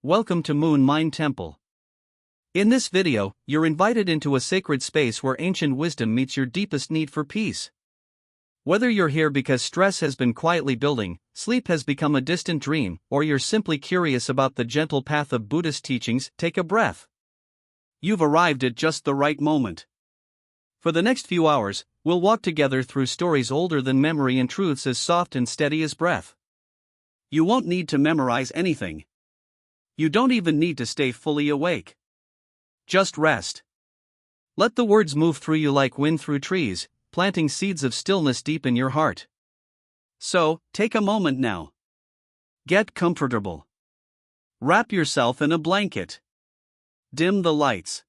Welcome to Moon Mind Temple. In this video, you're invited into a sacred space where ancient wisdom meets your deepest need for peace. Whether you're here because stress has been quietly building, sleep has become a distant dream, or you're simply curious about the gentle path of Buddhist teachings, take a breath. You've arrived at just the right moment. For the next few hours, we'll walk together through stories older than memory and truths as soft and steady as breath. You won't need to memorize anything. You don't even need to stay fully awake. Just rest. Let the words move through you like wind through trees, planting seeds of stillness deep in your heart. So, take a moment now. Get comfortable. Wrap yourself in a blanket. Dim the lights.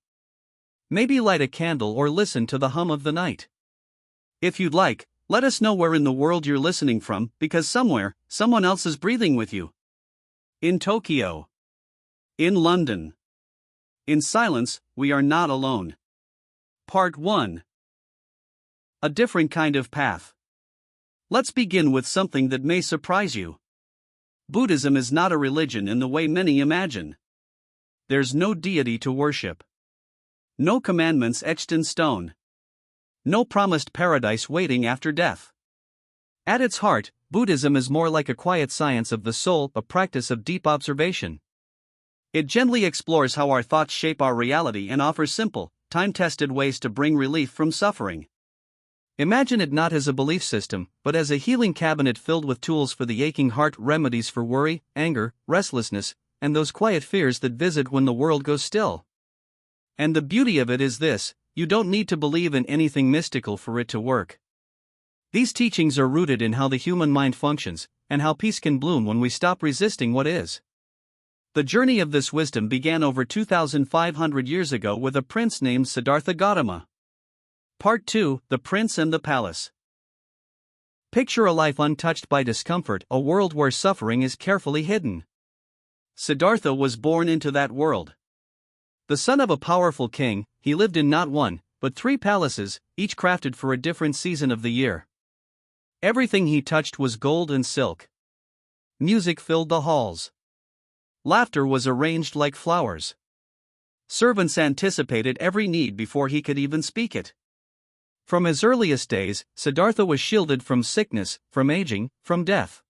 Maybe light a candle or listen to the hum of the night. If you'd like, let us know where in the world you're listening from, because somewhere, someone else is breathing with you. In Tokyo. In London. In silence, we are not alone. Part 1. A different kind of path. Let's begin with something that may surprise you. Buddhism is not a religion in the way many imagine. There's no deity to worship. No commandments etched in stone. No promised paradise waiting after death. At its heart, Buddhism is more like a quiet science of the soul, a practice of deep observation. It gently explores how our thoughts shape our reality and offers simple, time-tested ways to bring relief from suffering. Imagine it not as a belief system, but as a healing cabinet filled with tools for the aching heart, remedies for worry, anger, restlessness, and those quiet fears that visit when the world goes still. And the beauty of it is this: you don't need to believe in anything mystical for it to work. These teachings are rooted in how the human mind functions, and how peace can bloom when we stop resisting what is. The journey of this wisdom began over 2,500 years ago with a prince named Siddhartha Gautama. Part 2: The Prince and the Palace. Picture a life untouched by discomfort, a world where suffering is carefully hidden. Siddhartha was born into that world. The son of a powerful king, he lived in not one, but 3 palaces, each crafted for a different season of the year. Everything he touched was gold and silk. Music filled the halls. Laughter was arranged like flowers. Servants anticipated every need before he could even speak it. From his earliest days, Siddhartha was shielded from sickness, from aging, from death.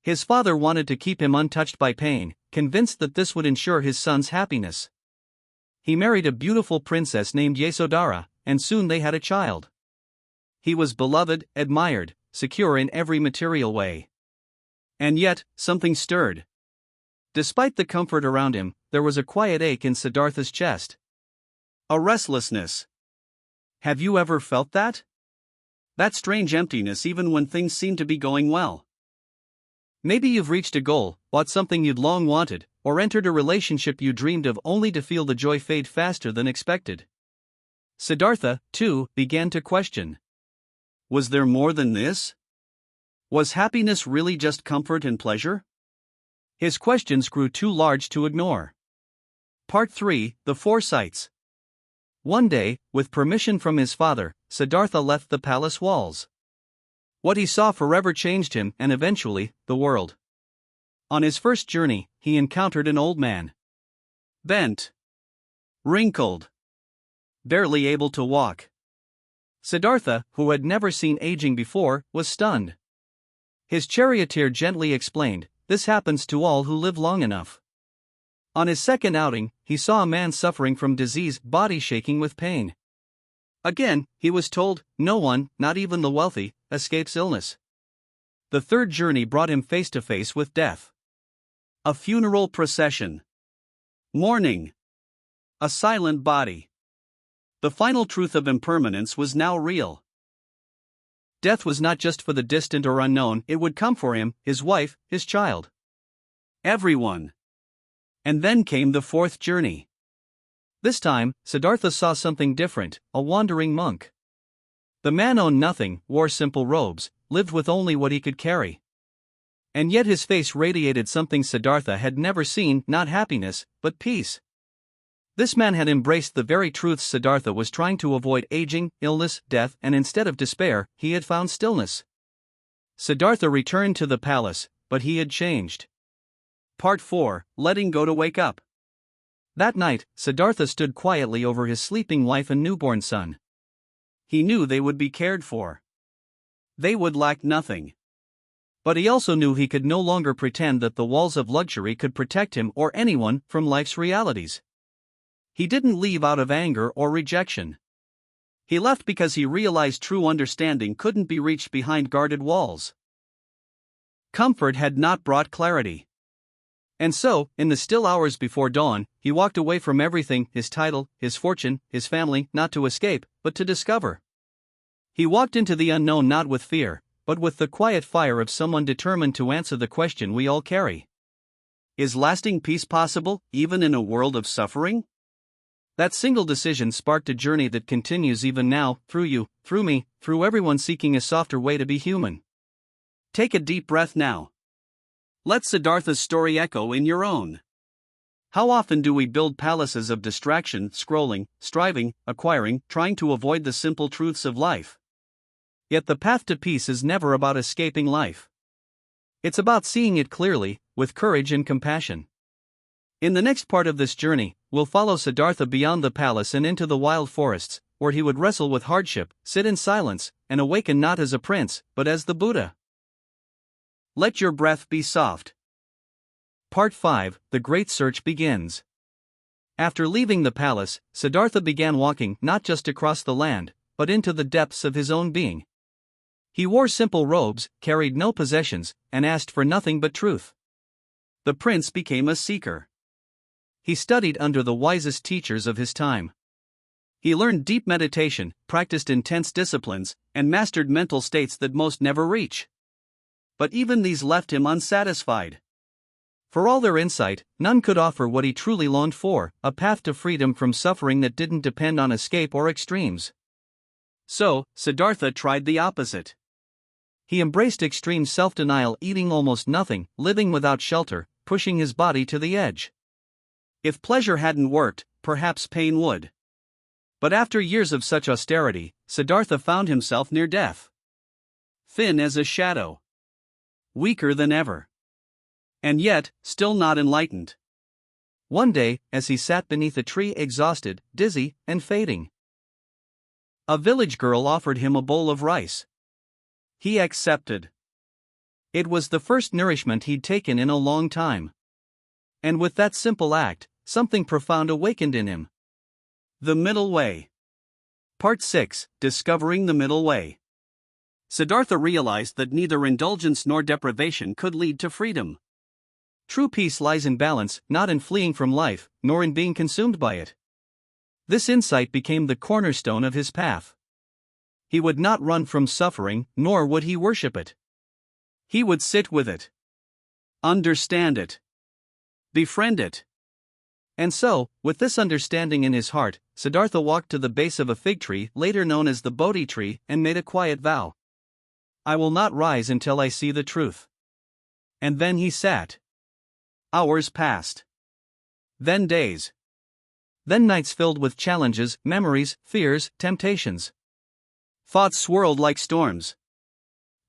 His father wanted to keep him untouched by pain, convinced that this would ensure his son's happiness. He married a beautiful princess named Yasodhara, and soon they had a child. He was beloved, admired, secure in every material way. And yet, something stirred. Despite the comfort around him, there was a quiet ache in Siddhartha's chest. A restlessness. Have you ever felt that? That strange emptiness even when things seem to be going well. Maybe you've reached a goal, bought something you'd long wanted, or entered a relationship you dreamed of only to feel the joy fade faster than expected. Siddhartha, too, began to question. Was there more than this? Was happiness really just comfort and pleasure? His questions grew too large to ignore. Part 3: The Foresights. One day, with permission from his father, Siddhartha left the palace walls. What he saw forever changed him and eventually, the world. On his first journey, he encountered an old man. Bent. Wrinkled. Barely able to walk. Siddhartha, who had never seen aging before, was stunned. His charioteer gently explained, "This happens to all who live long enough." On his second outing, he saw a man suffering from disease, body shaking with pain. Again, he was told, no one, not even the wealthy, escapes illness. The third journey brought him face to face with death. A funeral procession. Mourning. A silent body. The final truth of impermanence was now real. Death was not just for the distant or unknown, it would come for him, his wife, his child. Everyone. And then came the fourth journey. This time, Siddhartha saw something different: a wandering monk. The man owned nothing, wore simple robes, lived with only what he could carry. And yet his face radiated something Siddhartha had never seen: not happiness, but peace. This man had embraced the very truths Siddhartha was trying to avoid: aging, illness, death, and instead of despair, he had found stillness. Siddhartha returned to the palace, but he had changed. Part 4, Letting Go to Wake Up. That night, Siddhartha stood quietly over his sleeping wife and newborn son. He knew they would be cared for. They would lack nothing. But he also knew he could no longer pretend that the walls of luxury could protect him or anyone from life's realities. He didn't leave out of anger or rejection. He left because he realized true understanding couldn't be reached behind guarded walls. Comfort had not brought clarity. And so, in the still hours before dawn, he walked away from everything, his title, his fortune, his family, not to escape, but to discover. He walked into the unknown not with fear, but with the quiet fire of someone determined to answer the question we all carry. Is lasting peace possible, even in a world of suffering? That single decision sparked a journey that continues even now, through you, through me, through everyone seeking a softer way to be human. Take a deep breath now. Let Siddhartha's story echo in your own. How often do we build palaces of distraction, scrolling, striving, acquiring, trying to avoid the simple truths of life? Yet the path to peace is never about escaping life. It's about seeing it clearly, with courage and compassion. In the next part of this journey, we'll follow Siddhartha beyond the palace and into the wild forests, where he would wrestle with hardship, sit in silence, and awaken not as a prince, but as the Buddha. Let your breath be soft. Part 5, The Great Search begins. After leaving the palace, Siddhartha began walking not just across the land, but into the depths of his own being. He wore simple robes, carried no possessions, and asked for nothing but truth. The prince became a seeker. He studied under the wisest teachers of his time. He learned deep meditation, practiced intense disciplines, and mastered mental states that most never reach. But even these left him unsatisfied. For all their insight, none could offer what he truly longed for, a path to freedom from suffering that didn't depend on escape or extremes. So, Siddhartha tried the opposite. He embraced extreme self-denial, eating almost nothing, living without shelter, pushing his body to the edge. If pleasure hadn't worked, perhaps pain would. But after years of such austerity, Siddhartha found himself near death. Thin as a shadow. Weaker than ever. And yet, still not enlightened. One day, as he sat beneath a tree exhausted, dizzy, and fading, a village girl offered him a bowl of rice. He accepted. It was the first nourishment he'd taken in a long time. And with that simple act, something profound awakened in him. The Middle Way. Part 6, Discovering the Middle Way. Siddhartha realized that neither indulgence nor deprivation could lead to freedom. True peace lies in balance, not in fleeing from life, nor in being consumed by it. This insight became the cornerstone of his path. He would not run from suffering, nor would he worship it. He would sit with it. Understand it. Befriend it. And so, with this understanding in his heart, Siddhartha walked to the base of a fig tree, later known as the Bodhi tree, and made a quiet vow. I will not rise until I see the truth. And then he sat. Hours passed. Then days. Then nights filled with challenges, memories, fears, temptations. Thoughts swirled like storms.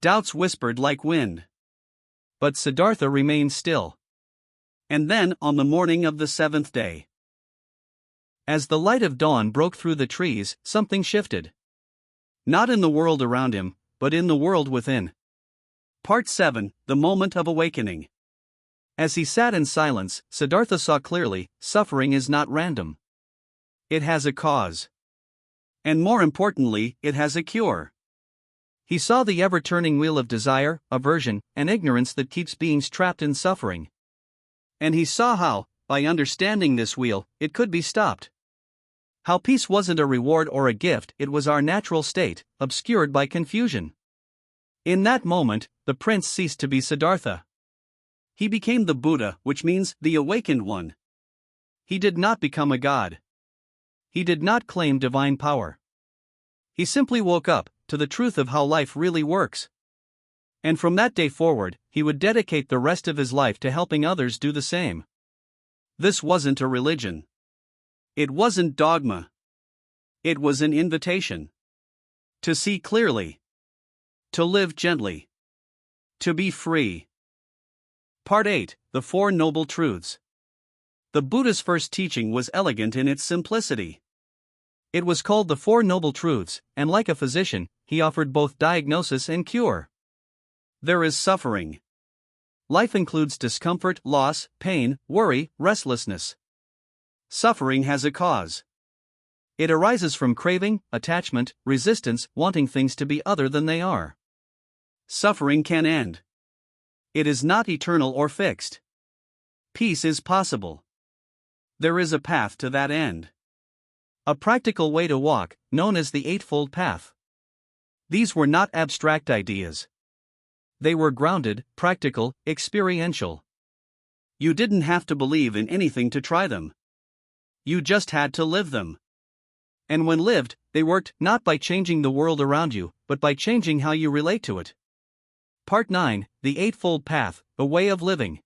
Doubts whispered like wind. But Siddhartha remained still. And then, on the morning of the 7th day, as the light of dawn broke through the trees, something shifted. Not in the world around him, but in the world within. Part 7, The Moment of Awakening. As he sat in silence, Siddhartha saw clearly, suffering is not random. It has a cause. And more importantly, it has a cure. He saw the ever-turning wheel of desire, aversion, and ignorance that keeps beings trapped in suffering. And he saw how, by understanding this wheel, it could be stopped. How peace wasn't a reward or a gift, it was our natural state, obscured by confusion. In that moment, the prince ceased to be Siddhartha. He became the Buddha, which means the awakened one. He did not become a god. He did not claim divine power. He simply woke up to the truth of how life really works. And from that day forward, he would dedicate the rest of his life to helping others do the same. This wasn't a religion. It wasn't dogma. It was an invitation. To see clearly. To live gently. To be free. Part 8, The Four Noble Truths. The Buddha's first teaching was elegant in its simplicity. It was called the Four Noble Truths, and like a physician, he offered both diagnosis and cure. There is suffering. Life includes discomfort, loss, pain, worry, restlessness. Suffering has a cause. It arises from craving, attachment, resistance, wanting things to be other than they are. Suffering can end. It is not eternal or fixed. Peace is possible. There is a path to that end. A practical way to walk, known as the Eightfold Path. These were not abstract ideas. They were grounded, practical, experiential. You didn't have to believe in anything to try them. You just had to live them. And when lived, they worked not by changing the world around you, but by changing how you relate to it. Part 9, The Eightfold Path, A Way of Living.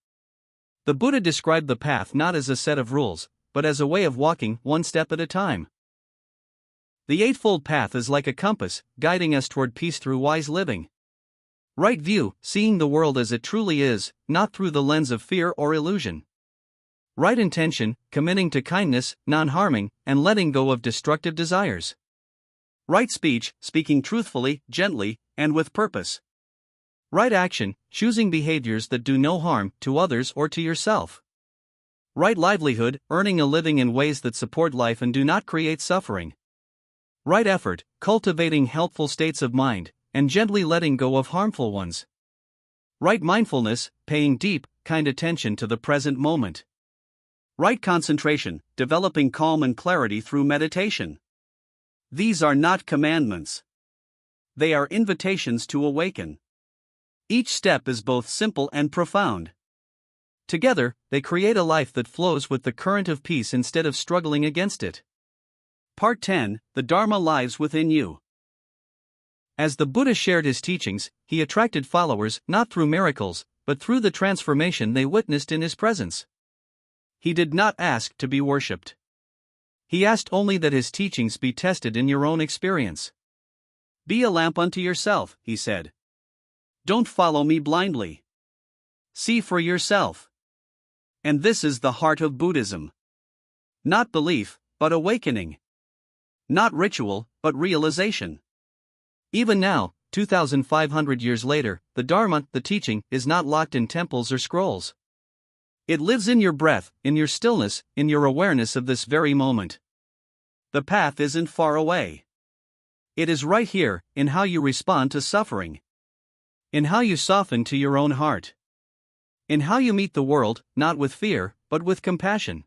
The Buddha described the path not as a set of rules, but as a way of walking one step at a time. The Eightfold Path is like a compass, guiding us toward peace through wise living. Right view, seeing the world as it truly is, not through the lens of fear or illusion. Right intention, committing to kindness, non-harming, and letting go of destructive desires. Right speech, speaking truthfully, gently, and with purpose. Right action, choosing behaviors that do no harm to others or to yourself. Right livelihood, earning a living in ways that support life and do not create suffering. Right effort, cultivating helpful states of mind, and gently letting go of harmful ones. Right mindfulness, paying deep, kind attention to the present moment. Right concentration, developing calm and clarity through meditation. These are not commandments. They are invitations to awaken. Each step is both simple and profound. Together, they create a life that flows with the current of peace instead of struggling against it. Part 10, The Dharma Lives Within You. As the Buddha shared his teachings, he attracted followers not through miracles, but through the transformation they witnessed in his presence. He did not ask to be worshipped. He asked only that his teachings be tested in your own experience. Be a lamp unto yourself, he said. Don't follow me blindly. See for yourself. And this is the heart of Buddhism. Not belief, but awakening. Not ritual, but realization. Even now, 2,500 years later, the Dharma, the teaching, is not locked in temples or scrolls. It lives in your breath, in your stillness, in your awareness of this very moment. The path isn't far away. It is right here, in how you respond to suffering. In how you soften to your own heart. In how you meet the world, not with fear, but with compassion.